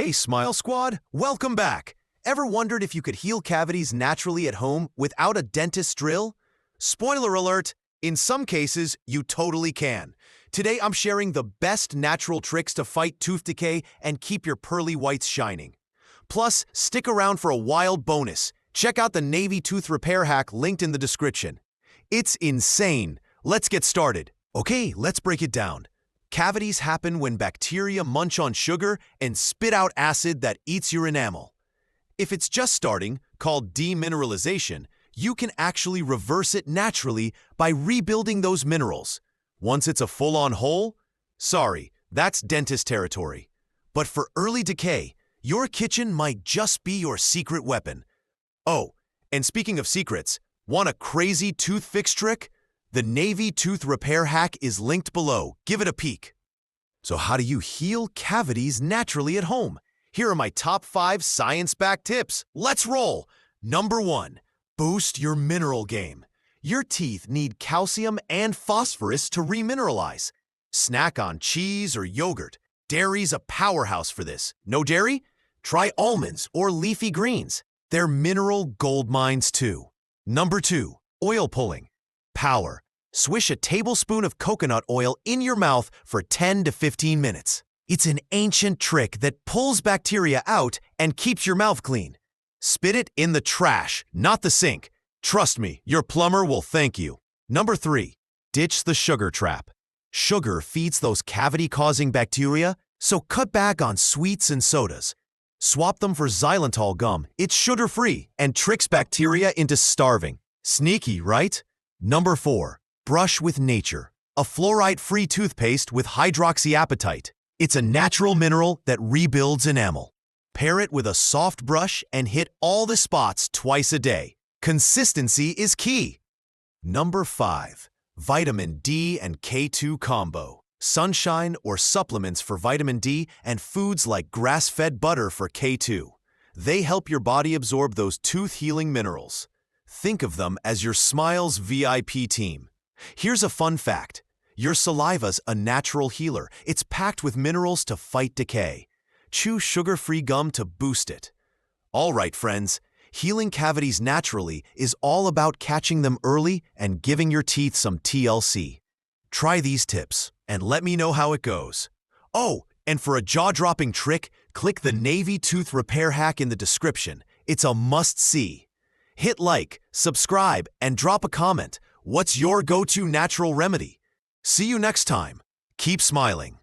Hey, Smile Squad, welcome back. Ever wondered if you could heal cavities naturally at home without a dentist's drill? Spoiler alert, in some cases, you totally can. Today, I'm sharing the best natural tricks to fight tooth decay and keep your pearly whites shining. Plus, stick around for a wild bonus. Check out the Navy tooth repair hack linked in the description. It's insane. Let's get started. Okay, let's break it down. Cavities happen when bacteria munch on sugar and spit out acid that eats your enamel. If it's just starting, called demineralization, you can actually reverse it naturally by rebuilding those minerals. Once it's a full-on hole, sorry, that's dentist territory. But for early decay, your kitchen might just be your secret weapon. Oh, and speaking of secrets, want a crazy tooth fix trick? The Navy tooth repair hack is linked below. Give it a peek. So how do you heal cavities naturally at home? Here are my top 5 science-backed tips. Let's roll. Number 1, boost your mineral game. Your teeth need calcium and phosphorus to remineralize. Snack on cheese or yogurt. Dairy's a powerhouse for this. No dairy? Try almonds or leafy greens. They're mineral gold mines too. Number 2, oil pulling. Power. Swish a tablespoon of coconut oil in your mouth for 10 to 15 minutes. It's an ancient trick that pulls bacteria out and keeps your mouth clean. Spit it in the trash, not the sink. Trust me, your plumber will thank you. Number 3, ditch the sugar trap. Sugar feeds those cavity-causing bacteria, so cut back on sweets and sodas. Swap them for xylitol gum. It's sugar-free and tricks bacteria into starving. Sneaky, right? Number 4, brush with nature. A fluoride-free toothpaste with hydroxyapatite. It's a natural mineral that rebuilds enamel. Pair it with a soft brush and hit all the spots twice a day. Consistency is key. Number 5, vitamin D and K2 combo. Sunshine or supplements for vitamin D and foods like grass-fed butter for K2. They help your body absorb those tooth-healing minerals. Think of them as your Smile's VIP team. Here's a fun fact. Your saliva's a natural healer. It's packed with minerals to fight decay. Chew sugar-free gum to boost it. All right, friends, healing cavities naturally is all about catching them early and giving your teeth some TLC. Try these tips and let me know how it goes. Oh, and for a jaw-dropping trick, click the Navy tooth repair hack in the description. It's a must-see. Hit like, subscribe, and drop a comment. What's your go-to natural remedy? See you next time. Keep smiling.